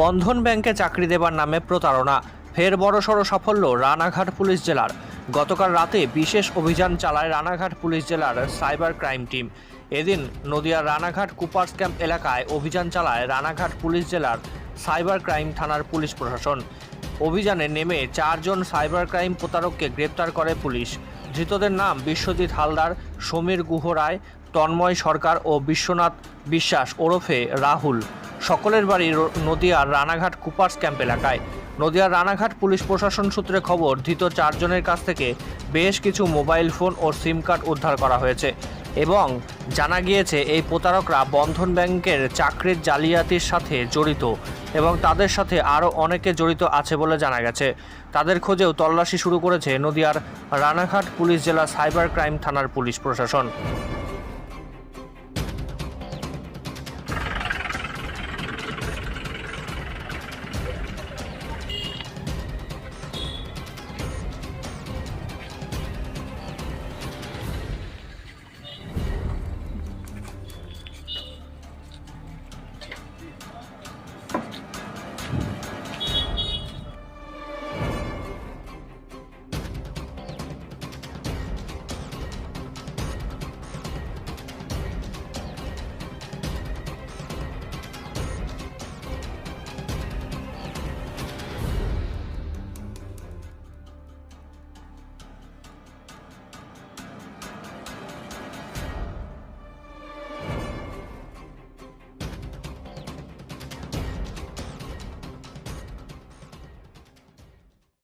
বন্ধন ব্যাংকে চাকরি দেবার নামে প্রতারণা, ফের বড়সড় সাফল্য রানাঘাট পুলিশ জেলার। গতকাল রাতে বিশেষ অভিযান চালায় রানাঘাট পুলিশ জেলার সাইবার ক্রাইম টিম। এদিন নদিয়ার রানাঘাট কুপার্স ক্যাম্প এলাকায় অভিযান চালায় রানাঘাট পুলিশ জেলার সাইবার ক্রাইম থানার পুলিশ প্রশাসন। অভিযানে নেমে 4 জন সাইবার ক্রাইম প্রতারককে গ্রেপ্তার করে পুলিশ। ধৃতদের নাম বিশ্বজিৎ হালদার, সমীর গুহ রায়, তন্ময় সরকার ও বিশ্বনাথ বিশ্বাস ওরফে রাহুল। সকলের বাড়ি নদিয়ার রানাঘাট কুপার্স ক্যাম্প এলাকায়। নদিয়ার রানাঘাট পুলিশ প্রশাসন সূত্রে খবর, ধৃত 4 জনের কাছ থেকে বেশ কিছু মোবাইল ফোন ও সিম কার্ড উদ্ধার করা হয়েছে এবং জানা গিয়েছে এই প্রতারকরা বন্ধন ব্যাংকের চাকরির জালিয়াতির সাথে জড়িত এবং তাদের সাথে আরও অনেকে জড়িত আছে বলে জানা গেছে। তাদের খোঁজেও তল্লাশি শুরু করেছে নদিয়ার রানাঘাট পুলিশ জেলা সাইবার ক্রাইম থানার পুলিশ প্রশাসন।